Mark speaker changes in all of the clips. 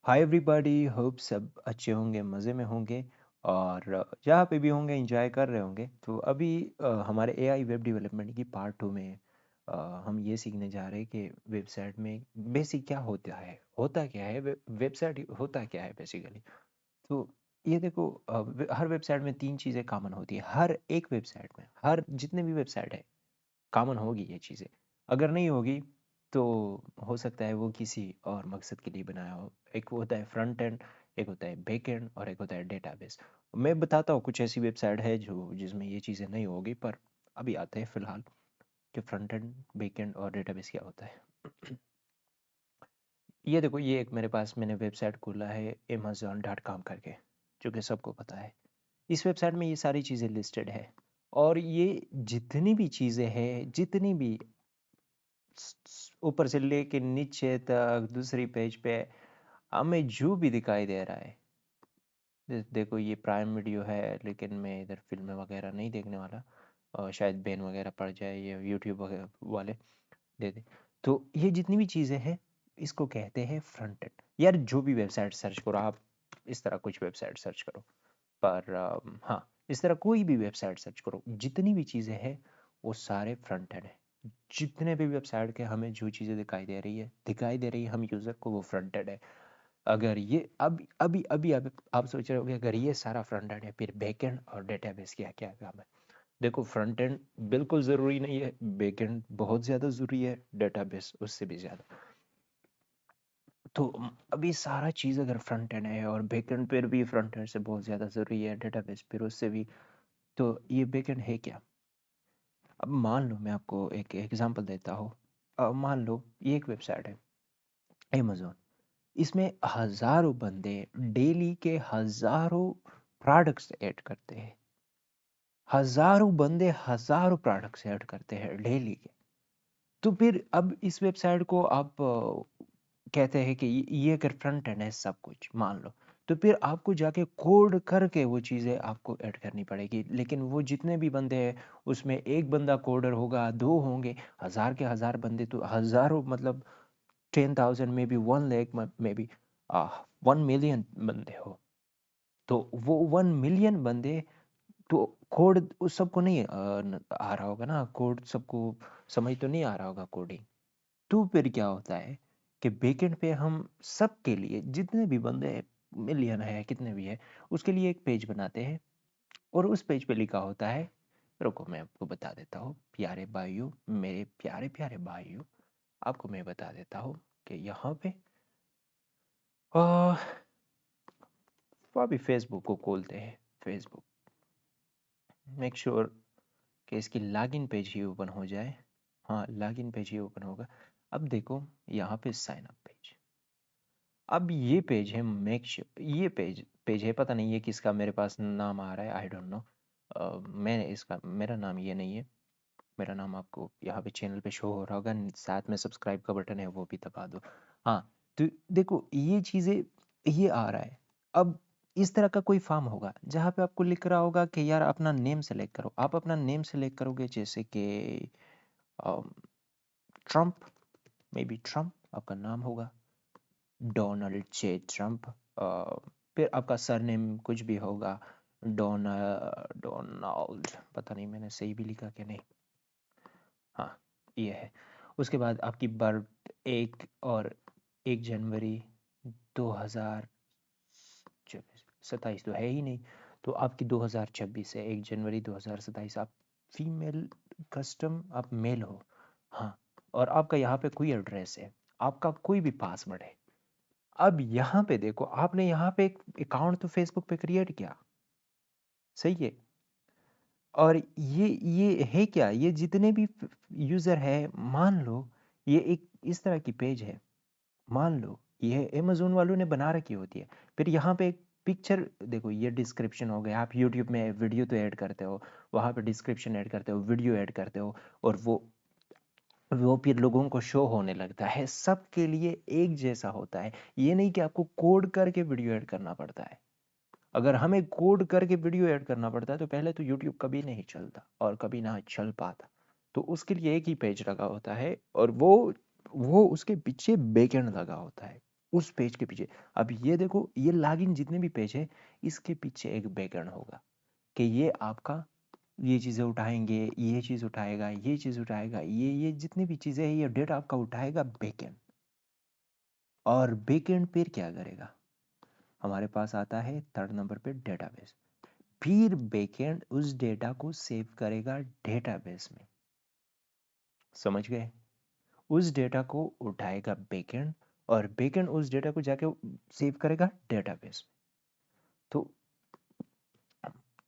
Speaker 1: Hi everybody, hope सब अच्छे होंगे, मज़े में होंगे और जहाँ पे भी होंगे एंजॉय कर रहे होंगे। तो अभी हमारे एआई वेब डेवलपमेंट की पार्ट 2 में हम ये सीखने जा रहे हैं कि वेबसाइट में बेसिक क्या होता क्या है, वेबसाइट होता क्या है बेसिकली। तो ये देखो, हर वेबसाइट में 3 चीज़ें कॉमन होती है। हर एक वेबसाइट में, हर जितने भी वेबसाइट है, कॉमन होगी ये चीज़ें। अगर नहीं होगी तो हो सकता है वो किसी और मकसद के लिए बनाया हो। एक वो होता है फ्रंट एंड, एक होता है बैक एंड और एक होता है डेटाबेस। मैं बताता हूँ कुछ ऐसी वेबसाइट है जो जिसमें ये चीज़ें नहीं होगी, पर अभी आते हैं फ़िलहाल कि फ्रंट एंड, बैक एंड और डेटाबेस क्या होता है। ये देखो, ये एक मेरे पास मैंने वेबसाइट खोला है amazon.com करके, जो कि सबको पता है। इस वेबसाइट में ये सारी चीज़ें लिस्टेड है और ये जितनी भी चीज़ें हैं, जितनी भी ऊपर से लेके नीचे तक दूसरी पेज पे हमें जो भी दिखाई दे रहा है। देखो, ये प्राइम वीडियो है, लेकिन मैं इधर फिल्में वगैरह नहीं देखने वाला और शायद बैन वगैरह पड़ जाए, ये यूट्यूब वगैरह वाले दे दे। तो ये जितनी भी चीज़ें हैं, इसको कहते हैं फ्रंट एंड। यार, जो भी वेबसाइट सर्च करो आप, इस तरह कुछ वेबसाइट सर्च करो, पर हाँ, इस तरह कोई भी वेबसाइट सर्च करो, जितनी भी चीज़ें हैं वो सारे फ्रंट एंड है। जितने भी वेबसाइट के हमें जो चीज़ें दिखाई दे रही है हम यूज़र को, वो फ्रंट एंड है। अगर ये अभी आप सोच रहे होगे, अगर ये सारा फ्रंट एंड है, फिर बैक एंड और डेटाबेस क्या क्या काम है। देखो, फ्रंट एंड बिल्कुल ज़रूरी नहीं है, बैक एंड बहुत ज़्यादा ज़रूरी है, डेटाबेस उससे भी ज़्यादा। तो अभी सारा चीज़ अगर फ्रंट एंड है और बैक एंड पर भी फ्रंट एंड से बहुत ज़्यादा ज़रूरी है, डेटाबेस फिर उससे भी, तो ये बैक एंड है क्या। अब मान लो, मैं आपको एक एग्जांपल देता हूँ। मान लो ये एक वेबसाइट है, अमेज़न। इसमें हज़ारों बंदे डेली के हज़ारों प्रोडक्ट्स ऐड करते हैं। हज़ारों बंदे हज़ारों प्रोडक्ट्स ऐड करते हैं डेली के। तो फिर अब इस वेबसाइट को आप कहते हैं कि ये अगर फ्रंट एंड है सब कुछ, मान लो, तो फिर आपको जाके कोड करके वो चीज़ें आपको ऐड करनी पड़ेगी। लेकिन वो जितने भी बंदे हैं, उसमें एक बंदा कोडर होगा, दो होंगे, हज़ार के हज़ार बंदे, तो हज़ारों मतलब 10,000 में भी 1 लाख में भी 1 मिलियन बंदे हो। तो वो 1 मिलियन बंदे, तो कोड उस सबको नहीं आ रहा होगा ना, कोड सबको समझ तो नहीं आ रहा होगा कोडिंग। तो फिर क्या होता है कि बैकएंड पे हम सबके लिए, जितने भी बंदे मिलियन है, कितने भी है, उसके लिए एक पेज बनाते हैं और उस पेज पे लिखा होता है। रुको, मैं आपको बता देता हूँ प्यारे भाइयों, मेरे प्यारे प्यारे भाइयों, आपको मैं बता देता हूँ कि यहाँ पे वो अभी फेसबुक को खोलते हैं। फेसबुक, मेक श्योर कि इसकी लॉगिन पेज ही ओपन हो जाए। हाँ, लॉगिन पेज ही ओपन होगा। अब देखो, यहाँ पे साइन अप पेज। अब ये पेज है, मेक श्योर ये पेज है, पता नहीं ये किसका मेरे पास नाम आ रहा है, आई डोंट नो। मैंने इसका, मेरा नाम ये नहीं है। मेरा नाम आपको यहाँ पे चैनल पे शो हो रहा होगा, साथ में सब्सक्राइब का बटन है, वो भी दबा दो। हाँ, तो देखो ये चीज़ें, ये आ रहा है। अब इस तरह का कोई फॉर्म होगा जहाँ पे आपको लिख रहा होगा कि यार अपना नेम सेलेक्ट करो। आप अपना नेम सेलेक्ट करोगे, जैसे कि ट्रम्प, मे बी ट्रम्प आपका नाम होगा, डोनाल्ड जे ट्रम्प। फिर आपका सरनेम कुछ भी होगा, डोनाल्ड, पता नहीं मैंने सही भी लिखा कि नहीं। हाँ, ये है। उसके बाद आपकी बर्थ, 1 जनवरी 2027 तो है ही नहीं, तो आपकी 2026 है, 1 जनवरी 2027। आप फीमेल, कस्टम आप मेल हो। हाँ, और आपका यहाँ पे कोई एड्रेस है, आपका कोई भी पासवर्ड है। अब यहाँ पे देखो, आपने यहाँ पे एक अकाउंट तो फेसबुक पे क्रिएट किया, सही है। और ये है क्या, ये जितने भी यूज़र है, मान लो ये एक इस तरह की पेज है, मान लो ये अमेज़न वालों ने बना रखी होती है। फिर यहाँ पे एक पिक्चर देखो, ये डिस्क्रिप्शन हो गया। आप यूट्यूब में वीडियो तो ऐड करते हो, वहाँ पे डिस्क्रिप्शन ऐड करते हो, वीडियो ऐड करते हो, और वो फिर लोगों को शो होने लगता है। सबके लिए एक जैसा होता है, ये नहीं कि आपको कोड करके वीडियो ऐड करना पड़ता है। अगर हमें कोड करके वीडियो ऐड करना पड़ता है तो पहले तो यूट्यूब कभी नहीं चलता और कभी ना चल पाता। तो उसके लिए एक ही पेज लगा होता है, और वो उसके पीछे बैकएंड लगा होता है। उस पेज के पीछे। अब ये देखो, ये लॉगिन जितने भी पेज है, इसके पीछे एक बैकएंड होगा कि ये आपका ये चीज़ें उठाएंगे, ये चीज़ उठाएगा, ये चीज़ उठाएगा, ये जितनी भी चीज़ें हैं, ये डेटा आपका उठाएगा बैकएंड। और बैकएंड फिर क्या करेगा, हमारे पास आता है थर्ड नंबर पे डेटाबेस। फिर बैकएंड उस डेटा को सेव करेगा डेटाबेस में। समझ गए? उस डेटा को उठाएगा बैकएंड, और बैकएंड उस डेटा को जाके सेव करेगा डेटाबेस में। तो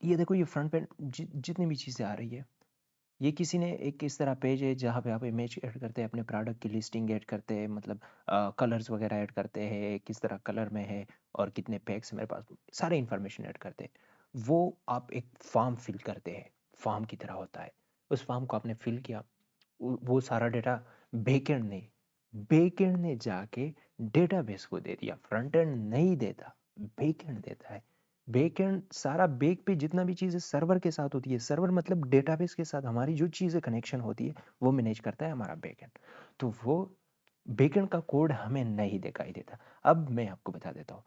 Speaker 1: ये देखो, ये फ्रंट पे जितनी भी चीज़ें आ रही है, ये किसी ने एक इस तरह पेज है जहाँ पे आप इमेज ऐड करते हैं, अपने प्रोडक्ट की लिस्टिंग ऐड करते हैं, मतलब कलर्स वगैरह ऐड करते हैं, किस तरह कलर में है और कितने पैक्स मेरे पास, सारे इन्फॉर्मेशन ऐड करते हैं। वो आप एक फॉर्म फिल करते हैं, फॉर्म की तरह होता है। उस फॉर्म को आपने फिल किया, वो सारा डेटा बैकएंड ने जाके डेटाबेस को दे दिया। फ्रंट एंड नहीं देता, बैकएंड देता है। बैकएंड सारा बैक पे जितना भी चीज़ें सर्वर के साथ होती है, सर्वर मतलब डेटाबेस के साथ हमारी जो चीज़ें कनेक्शन होती है, वो मैनेज करता है हमारा बैकएंड। तो वो बैकएंड का कोड हमें नहीं दिखाई देता। अब मैं आपको बता देता हूँ,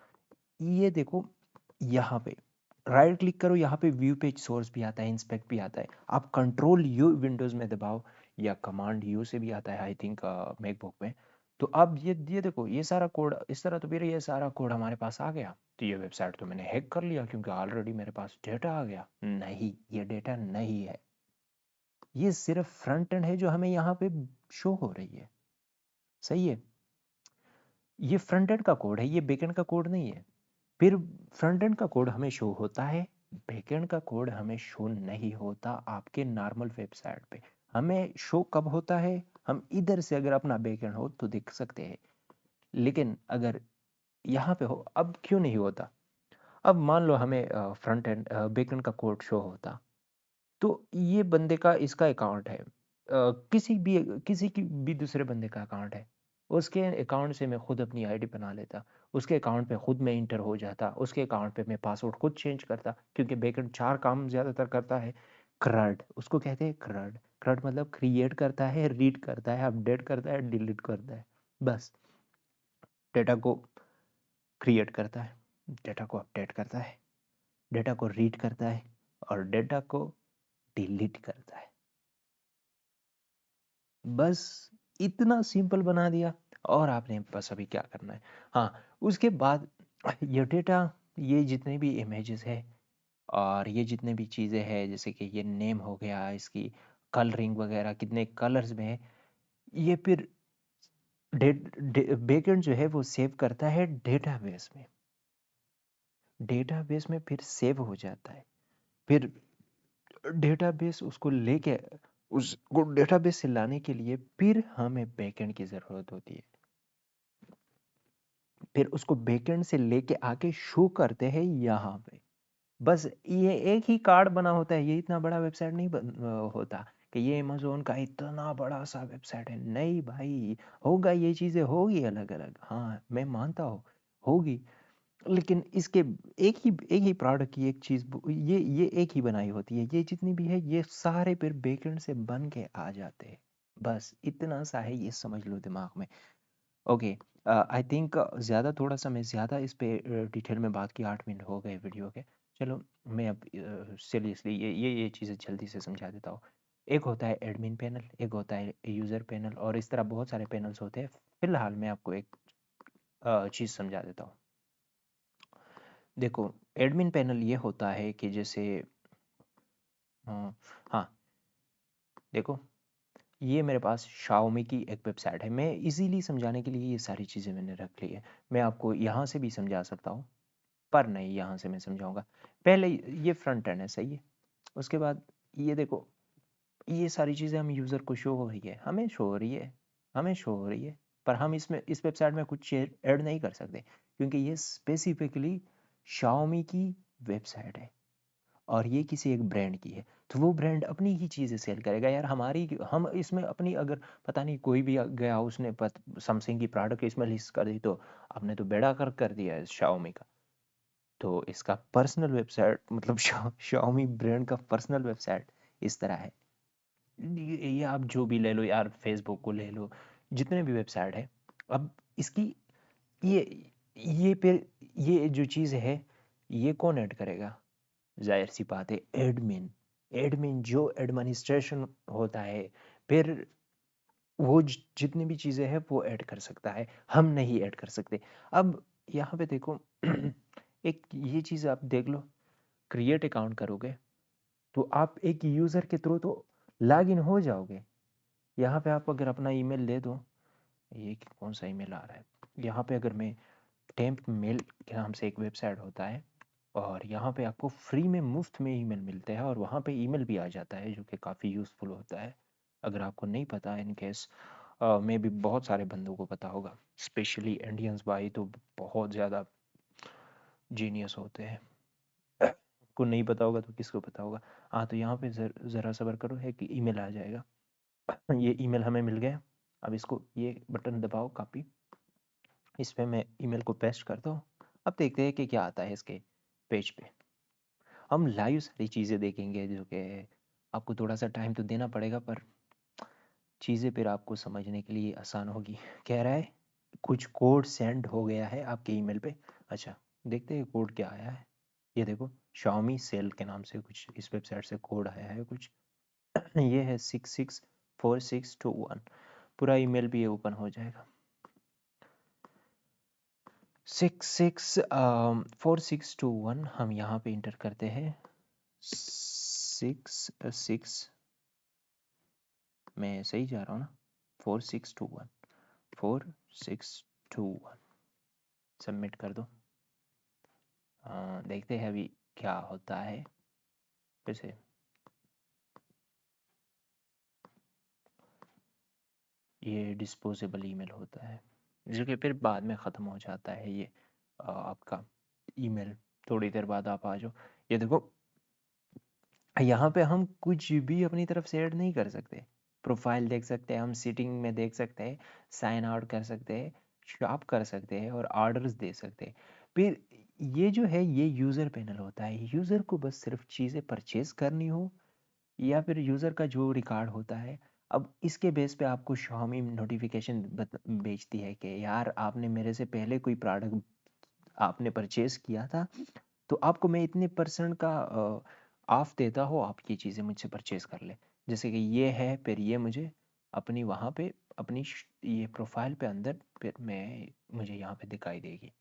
Speaker 1: ये देखो, यहाँ पे राइट क्लिक करो, यहाँ पे व्यू पेज सोर्स भी आता है, इंस्पेक्ट भी आता है। आप कंट्रोल यू विंडोज में दबाओ, या कमांड यू से भी आता है आई थिंक मैकबुक में। तो अब ये देखो, ये सारा कोड इस तरह, तो फिर ये सारा कोड हमारे पास आ गया। तो ये वेबसाइट तो मैंने हैक कर लिया क्योंकि ऑलरेडी मेरे पास डेटा आ गया। नहीं, ये डेटा नहीं है, ये सिर्फ फ्रंट एंड है जो हमें यहाँ पे शो हो रही है। सही है, ये फ्रंट एंड का कोड है, ये बैकएंड का कोड नहीं है। फिर फ्रंट एंड का कोड हमें शो होता है, बैकएंड का कोड हमें शो नहीं होता आपके नॉर्मल वेबसाइट पे। हमें शो कब होता है, हम इधर से अगर अपना बैकएंड हो तो देख सकते हैं, लेकिन अगर यहाँ पे हो, अब क्यों नहीं होता? अब मान लो हमें फ्रंट एंड बैकएंड का कोड शो होता, तो ये बंदे का इसका अकाउंट है, किसी की भी दूसरे बंदे का अकाउंट है, उसके अकाउंट से मैं खुद अपनी आईडी बना लेता, उसके अकाउंट पे खुद मैं इंटर हो जाता, उसके अकाउंट पे मैं पासवर्ड खुद चेंज करता, क्योंकि बैकएंड 4 काम ज़्यादातर करता है। क्रड उसको कहते हैं, क्रड। क्रड मतलब क्रिएट करता है, रीड करता है, अपडेट करता है, डिलीट करता है। बस डेटा को क्रिएट करता है, डेटा को अपडेट करता है, डेटा को रीड करता है, और डेटा को डिलीट करता है। बस इतना सिंपल बना दिया। और आपने बस अभी क्या करना है, हाँ, उसके बाद ये डेटा, ये जितने भी इमेजेस है और ये जितने भी चीज़ें हैं, जैसे कि ये नेम हो गया, इसकी कलरिंग वगैरह कितने कलर्स में है, ये फिर बैकएंड जो है वो सेव करता है डेटाबेस में। डेटाबेस में फिर सेव हो जाता है। फिर डेटाबेस उसको लेके, उसको डेटाबेस से लाने के लिए फिर हमें बैकएंड की ज़रूरत होती है। फिर उसको बैकएंड से लेके आके शो करते हैं यहाँ पे। बस ये एक ही कार्ड बना होता है, ये इतना बड़ा वेबसाइट नहीं होता कि ये अमेज़न का इतना बड़ा सा वेबसाइट है। नहीं भाई, होगा, ये चीज़ें होगी अलग अलग, हाँ मैं मानता हूँ, होगी। लेकिन इसके एक ही प्रोडक्ट की एक चीज़, ये एक ही बनाई होती है। ये जितनी भी है, ये सारे फिर बैकएंड से बन के आ जाते हैं। बस इतना सा है, ये समझ लो दिमाग में। ओके, आई थिंक ज़्यादा, थोड़ा सा मैं ज़्यादा इस पे डिटेल में बात की, 8 मिनट हो गए वीडियो के। चलो, मैं अब सीरियसली ये चीज़ें जल्दी से समझा देता हूँ। एक होता है एडमिन पैनल, एक होता है यूज़र पैनल, और इस तरह बहुत सारे पैनल्स होते हैं। फिलहाल मैं आपको एक चीज़ समझा देता हूँ। देखो, एडमिन पैनल ये होता है कि जैसे हाँ, देखो, ये मेरे पास शाओमी की एक वेबसाइट है। मैं इजीली समझाने के लिए ये सारी चीज़ें मैंने रख ली है। मैं आपको यहाँ से भी समझा सकता हूँ, पर नहीं, यहाँ से मैं समझाऊंगा। पहले ये फ्रंट एंड है, सही है। उसके बाद ये देखो, ये सारी चीज़ें हम यूज़र को शो हो रही है, हमें शो हो रही है, हमें शो हो रही है, पर हम इसमें इस वेबसाइट में कुछ ऐड नहीं कर सकते, क्योंकि ये स्पेसिफिकली शाओमी की वेबसाइट है और ये किसी एक ब्रांड की है। तो वो ब्रांड अपनी ही चीज़ें सेल करेगा यार, हमारी हम इसमें अपनी, अगर पता नहीं कोई भी गया उसने सैमसंग की प्रोडक्ट इसमें लिस्ट कर दी, तो आपने तो बेड़ा कर दिया है शाओमी का। तो इसका पर्सनल वेबसाइट, मतलब शाओमी ब्रांड का पर्सनल वेबसाइट इस तरह है। ये आप जो भी ले लो यार, फेसबुक को ले लो, जितने भी वेबसाइट है, अब इसकी ये फिर ये जो चीज़ है ये कौन ऐड करेगा? जाहिर सी बात है एडमिन। एडमिन जो एडमिनिस्ट्रेशन होता है, फिर वो जितनी भी चीज़ें हैं वो ऐड कर सकता है, हम नहीं ऐड कर सकते। अब यहाँ पे देखो एक ये चीज़ आप देख लो, क्रिएट अकाउंट करोगे तो आप एक यूज़र के थ्रू तो लॉग इन हो जाओगे। यहाँ पे आप अगर अपना ईमेल दे दो, ये कौन सा ईमेल आ रहा है, यहाँ पे अगर मैं टेम्प मेल के नाम से एक वेबसाइट होता है और यहाँ पे आपको फ्री में मुफ्त में ईमेल मिलते हैं और वहाँ पे ईमेल भी आ जाता है जो कि काफ़ी यूज़फुल होता है। अगर आपको नहीं पता इन केस में भी बहुत सारे बंदों को पता होगा, स्पेशली इंडियंस भाई तो बहुत ज़्यादा जीनियस होते हैं। को नहीं पता होगा तो किसको पता होगा। हाँ तो यहाँ पे ज़रा सब्र करो, है कि ईमेल आ जाएगा। ये ईमेल हमें मिल गया। अब इसको ये बटन दबाओ कॉपी, इस पे मैं ईमेल को पेस्ट करता हूँ। अब देखते हैं कि क्या आता है इसके पेज पे। हम लाइव सारी चीज़ें देखेंगे जो कि आपको थोड़ा सा टाइम तो देना पड़ेगा, पर चीज़ें फिर आपको समझने के लिए आसान होगी। कह रहा है कुछ कोड सेंड हो गया है आपके ईमेल पे। अच्छा देखते हैं कोड क्या आया है। ये देखो Xiaomi सेल के नाम से कुछ इस वेबसाइट से कोड आया है कुछ। ये है 664621। पूरा ईमेल भी ये ओपन हो जाएगा। 464621 हम यहाँ पे इंटर करते हैं। 6 मैं सही जा रहा हूँ ना? 4621 सबमिट कर दो। देखते हैं अभी क्या होता है। वैसे ये डिस्पोजेबल ईमेल होता है जो कि फिर बाद में ख़त्म हो जाता है। ये आपका ईमेल थोड़ी देर बाद आप आ जाओ। ये देखो यहाँ पे हम कुछ भी अपनी तरफ से ऐड नहीं कर सकते। प्रोफाइल देख सकते हैं, हम सीटिंग में देख सकते हैं, साइन आउट कर सकते हैं, शॉप कर सकते हैं और ऑर्डर्स दे सकते हैं। फिर ये जो है ये यूज़र पैनल होता है। यूज़र को बस सिर्फ चीज़ें परचेज करनी हो या फिर यूज़र का जो रिकॉर्ड होता है, अब इसके बेस पे आपको Xiaomi नोटिफिकेशन भेजती है कि यार आपने मेरे से पहले कोई प्रोडक्ट आपने परचेज किया था, तो आपको मैं इतने परसेंट का ऑफ देता हो, आप ये चीज़ें मुझसे परचेज कर ले। जैसे कि ये है, फिर ये मुझे अपनी वहाँ पे अपनी ये प्रोफाइल पे अंदर फिर मैं मुझे यहाँ पे दिखाई देगी।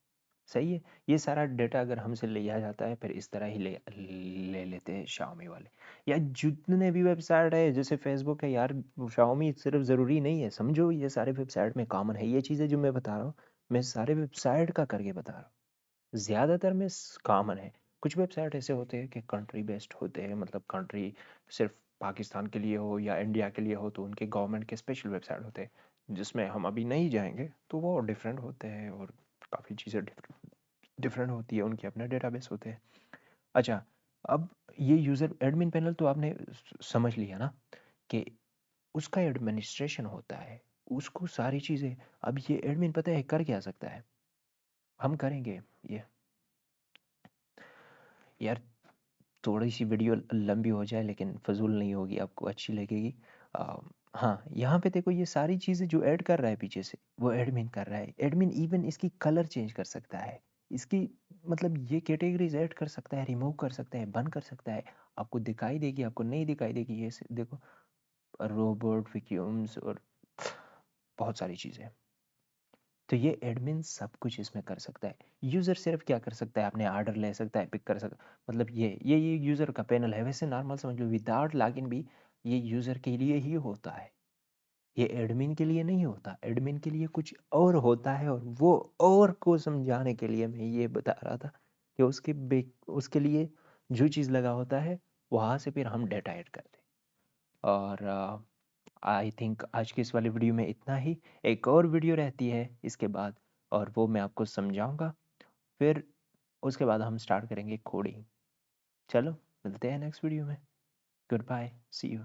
Speaker 1: सही है। ये सारा डेटा अगर हमसे लिया जाता है फिर इस तरह ही ले ले लेते हैं Xiaomi वाले। या जितने भी वेबसाइट है जैसे फेसबुक है यार, Xiaomi सिर्फ ज़रूरी नहीं है, समझो ये सारे वेबसाइट में कॉमन है। ये चीज़ें जो मैं बता रहा हूँ मैं सारे वेबसाइट का करके बता रहा हूँ, ज़्यादातर में कॉमन है। कुछ वेबसाइट ऐसे होते हैं कि कंट्री बेस्ड होते हैं, मतलब कंट्री सिर्फ पाकिस्तान के लिए हो या इंडिया के लिए हो तो उनके गवर्नमेंट के स्पेशल वेबसाइट होते हैं जिसमें हम अभी नहीं जाएंगे, तो वो डिफरेंट होते हैं और काफ़ी चीज़ें डिफरेंट होती है, उनके अपने डेटाबेस होते हैं। अच्छा अब ये यूज़र एडमिन पैनल तो आपने समझ लिया ना कि उसका एडमिनिस्ट्रेशन होता है, उसको सारी चीज़ें। अब ये एडमिन पता है कर क्या सकता है, हम करेंगे ये। यार थोड़ी सी वीडियो लंबी हो जाए लेकिन फजूल नहीं होगी, आपको अच्छी लगेगी। आ, हाँ यहाँ पे देखो ये सारी चीज़ें जो ऐड कर रहा है पीछे से वो एडमिन कर रहा है। एडमिन इवन इसकी कलर चेंज कर सकता है, इसकी मतलब ये कैटेगरीज ऐड कर सकता है, रिमूव कर सकता है, बंद कर सकता है। आपको दिखाई देगी, आपको नहीं दिखाई देगी, ये देखो रोबोट वैक्यूम्स और बहुत सारी चीज़ें। तो ये एडमिन सब कुछ इसमें कर सकता है। यूज़र सिर्फ क्या कर सकता है, अपने ऑर्डर ले सकता है, पिक कर सकता, मतलब ये यूज़र का पैनल है। वैसे नॉर्मल समझ लो विदाउट लॉगिन भी ये यूज़र के लिए ही होता है, ये एडमिन के लिए नहीं होता। एडमिन के लिए कुछ और होता है और वो और को समझाने के लिए मैं ये बता रहा था कि उसके लिए जो चीज़ लगा होता है वहाँ से फिर हम डेटा ऐड करते हैं। और आई थिंक आज की इस वाली वीडियो में इतना ही। एक और वीडियो रहती है इसके बाद और वो मैं आपको समझाऊंगा, फिर उसके बाद हम स्टार्ट करेंगे कोडिंग। चलो मिलते हैं नेक्स्ट वीडियो में। Goodbye, see you.